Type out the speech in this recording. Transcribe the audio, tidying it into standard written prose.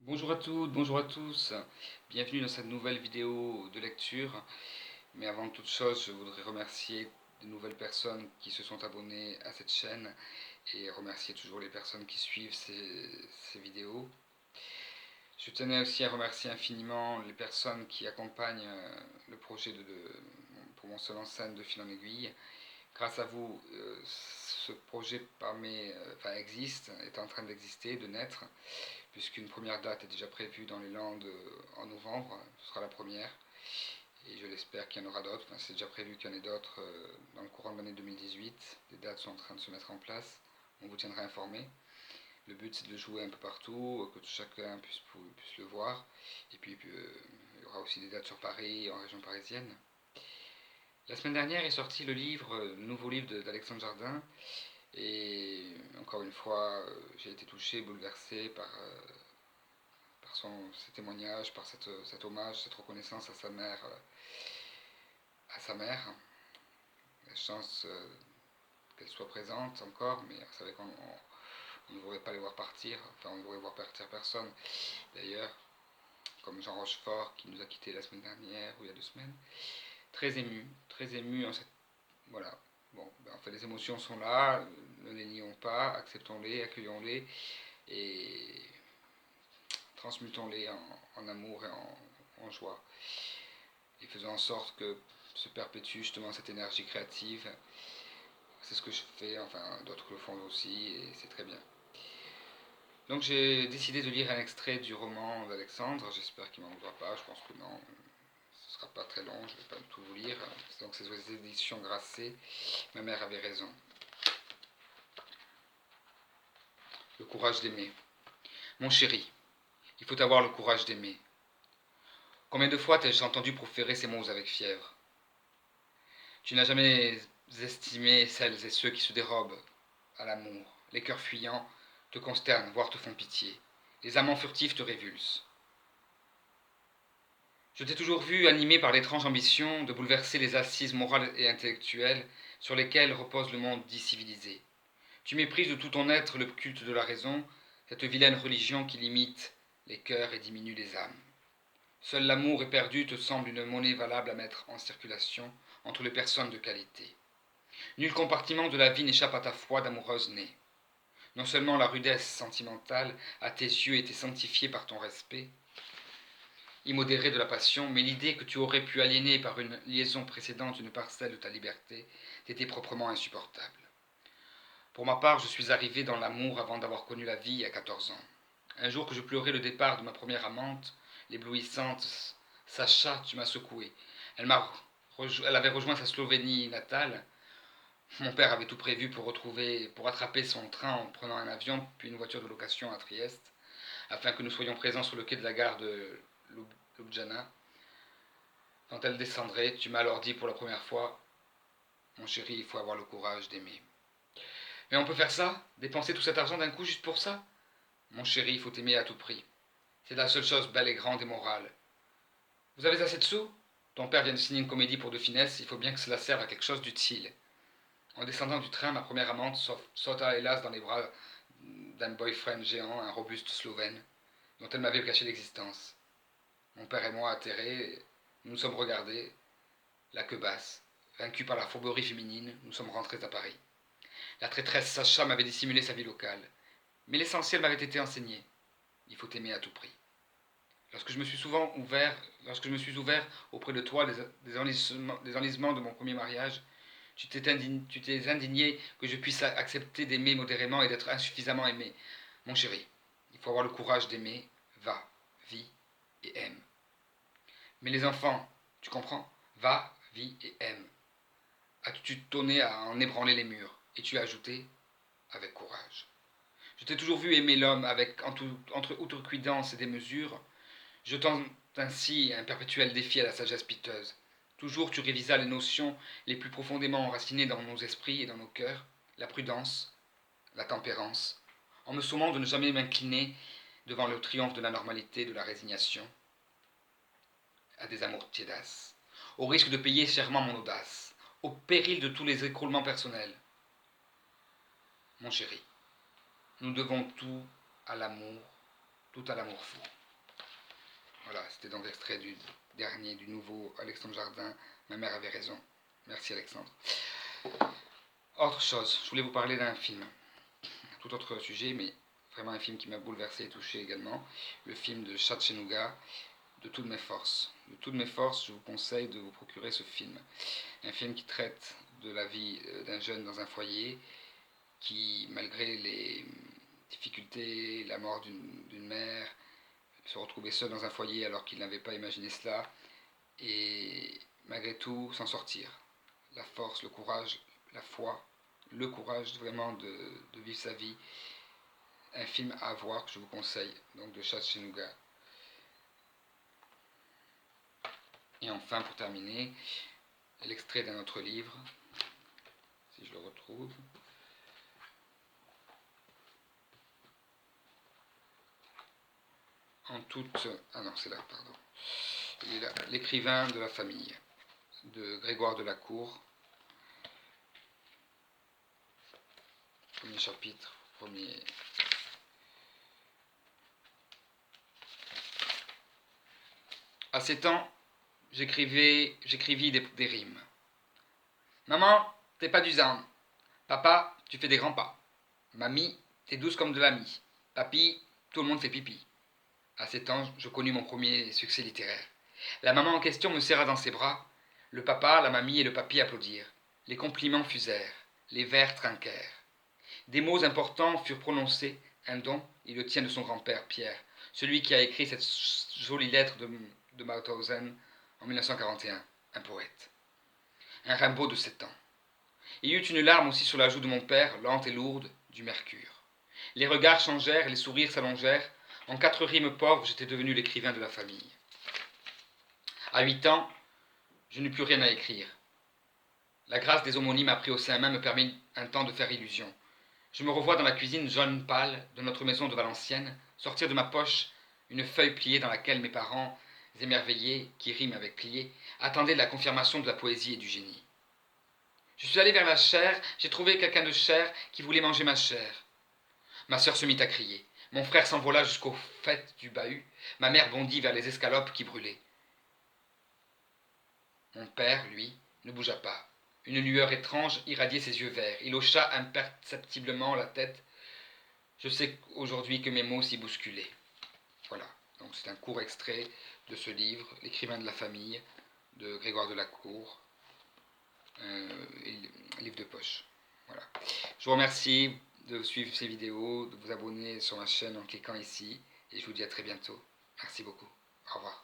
Bonjour à toutes, bonjour à tous, bienvenue dans cette nouvelle vidéo de lecture. Mais avant toute chose, je voudrais remercier de nouvelles personnes qui se sont abonnées à cette chaîne et remercier toujours les personnes qui suivent ces vidéos. Je tenais aussi à remercier infiniment les personnes qui accompagnent le projet pour mon seul en scène de fil en aiguille. Grâce à vous, ce projet existe, est en train d'exister, de naître, puisqu'une première date est déjà prévue dans les Landes en novembre, ce sera la première, et je l'espère qu'il y en aura d'autres, enfin, c'est déjà prévu qu'il y en ait d'autres dans le courant de l'année 2018, des dates sont en train de se mettre en place, on vous tiendra informé. Le but c'est de le jouer un peu partout, que chacun puisse le voir, et puis il y aura aussi des dates sur Paris, en région parisienne. La semaine dernière est sorti le nouveau livre d'Alexandre Jardin, et encore une fois, j'ai été touché, bouleversé par ses témoignages, par cet hommage, cette reconnaissance à sa mère. La chance qu'elle soit présente encore, mais vous savez qu'on ne voudrait pas les voir partir, enfin on ne voudrait voir partir personne d'ailleurs, comme Jean Rochefort qui nous a quittés la semaine dernière ou il y a 2 semaines. Très ému en cette... Voilà. Bon, en fait les émotions sont là, ne les nions pas, acceptons-les, accueillons-les et transmutons-les en amour et en joie. Et faisons en sorte que se perpétue justement cette énergie créative. C'est ce que je fais, enfin d'autres le font aussi, et c'est très bien. Donc j'ai décidé de lire un extrait du roman d'Alexandre, j'espère qu'il ne m'en voudra pas, je pense que non, ce ne sera pas très long, je ne vais pas tout vous lire. Donc c'est aux éditions Grasset, ma mère avait raison. Le courage d'aimer. Mon chéri, il faut avoir le courage d'aimer. Combien de fois t'ai-je entendu proférer ces mots avec fièvre? Tu n'as jamais estimé celles et ceux qui se dérobent à l'amour. Les cœurs fuyants te consternent, voire te font pitié. Les amants furtifs te révulsent. Je t'ai toujours vu animé par l'étrange ambition de bouleverser les assises morales et intellectuelles sur lesquelles repose le monde dit civilisé. Tu méprises de tout ton être le culte de la raison, cette vilaine religion qui limite les cœurs et diminue les âmes. Seul l'amour éperdu te semble une monnaie valable à mettre en circulation entre les personnes de qualité. Nul compartiment de la vie n'échappe à ta foi d'amoureuse née. Non seulement la rudesse sentimentale à tes yeux était sanctifiée par ton respect immodéré de la passion, mais l'idée que tu aurais pu aliéner par une liaison précédente une parcelle de ta liberté t'était proprement insupportable. Pour ma part, je suis arrivé dans l'amour avant d'avoir connu la vie à 14 ans. Un jour que je pleurais le départ de ma première amante, l'éblouissante Sacha, tu m'as secoué. Elle avait rejoint sa Slovénie natale. Mon père avait tout prévu pour attraper son train en prenant un avion puis une voiture de location à Trieste, afin que nous soyons présents sur le quai de la gare de Ljubljana. Quand elle descendrait, tu m'as alors dit pour la première fois, mon chéri, il faut avoir le courage d'aimer. Mais on peut faire ça? Dépenser tout cet argent d'un coup juste pour ça? Mon chéri, il faut aimer à tout prix. C'est la seule chose belle et grande et morale. Vous avez assez de sous? Ton père vient de signer une comédie pour de finesse, il faut bien que cela serve à quelque chose d'utile. En descendant du train, ma première amante sauta hélas dans les bras d'un boyfriend géant, un robuste Slovène, dont elle m'avait caché l'existence. Mon père et moi, atterrés, nous nous sommes regardés, la queue basse. Vaincus par la fourberie féminine, nous sommes rentrés à Paris. La traîtresse Sacha m'avait dissimulé sa vie locale. Mais l'essentiel m'avait été enseigné. Il faut aimer à tout prix. Lorsque je me suis ouvert auprès de toi des enlisements de mon premier mariage, tu t'es indigné que je puisse accepter d'aimer modérément et d'être insuffisamment aimé. Mon chéri, il faut avoir le courage d'aimer. Va, vis et aime. Mais les enfants, tu comprends? Va, vis et aime. As-tu donné à en ébranler les murs? Et tu as ajouté avec courage. Je t'ai toujours vu aimer l'homme entre outrecuidance et démesure, jetant ainsi un perpétuel défi à la sagesse piteuse. Toujours tu révisas les notions les plus profondément enracinées dans nos esprits et dans nos cœurs, la prudence, la tempérance, en me sommant de ne jamais m'incliner devant le triomphe de la normalité, de la résignation, à des amours tiédasses, au risque de payer chèrement mon audace, au péril de tous les écroulements personnels. Mon chéri, nous devons tout à l'amour tout à l'amour fou. Voilà, c'était donc l'extrait du dernier, du nouveau Alexandre Jardin. Ma mère avait raison. Merci Alexandre. Autre chose, je voulais vous parler d'un film. Tout autre sujet, mais vraiment un film qui m'a bouleversé et touché également. Le film de Chattanooga, De toutes mes forces. De toutes mes forces, je vous conseille de vous procurer ce film. Un film qui traite de la vie d'un jeune dans un foyer qui, malgré les difficultés, la mort d'une mère, se retrouvait seul dans un foyer alors qu'il n'avait pas imaginé cela, et malgré tout s'en sortir. La force, le courage, la foi, le courage vraiment de vivre sa vie. Un film à voir que je vous conseille, donc de Chattanooga. Et enfin, pour terminer, l'extrait d'un autre livre, si je le retrouve. En toute... Ah non, c'est là, pardon. Il est là, L'écrivain de la famille, de Grégoire Delacour. Premier chapitre, premier... À 7 ans, j'écrivis des rimes. Maman, t'es pas d'usine. Papa, tu fais des grands pas. Mamie, t'es douce comme de la mie. Papy, tout le monde fait pipi. À 7 ans, je connus mon premier succès littéraire. La maman en question me serra dans ses bras. Le papa, la mamie et le papy applaudirent. Les compliments fusèrent. Les vers trinquèrent. Des mots importants furent prononcés. Un don, il le tient de son grand-père, Pierre, celui qui a écrit cette jolie lettre de Mauthausen en 1941, un poète. Un Rimbaud de 7 ans. Il y eut une larme aussi sur la joue de mon père, lente et lourde, du mercure. Les regards changèrent, les sourires s'allongèrent. En 4 rimes pauvres, j'étais devenu l'écrivain de la famille. À 8 ans, je n'eus plus rien à écrire. La grâce des homonymes appris au sein même me permit un temps de faire illusion. Je me revois dans la cuisine jaune pâle de notre maison de Valenciennes, sortir de ma poche une feuille pliée dans laquelle mes parents, émerveillés, qui riment avec plié, attendaient la confirmation de la poésie et du génie. Je suis allé vers la chair, j'ai trouvé quelqu'un de chair qui voulait manger ma chair. Ma sœur se mit à crier. Mon frère s'envola jusqu'au faîte du bahut. Ma mère bondit vers les escalopes qui brûlaient. Mon père, lui, ne bougea pas. Une lueur étrange irradiait ses yeux verts. Il hocha imperceptiblement la tête. Je sais aujourd'hui que mes mots s'y bousculaient. Voilà, donc c'est un court extrait de ce livre, L'écrivain de la famille, de Grégoire Delacour, livre de poche. Voilà. Je vous remercie de suivre ces vidéos, de vous abonner sur ma chaîne en cliquant ici, et je vous dis à très bientôt. Merci beaucoup. Au revoir.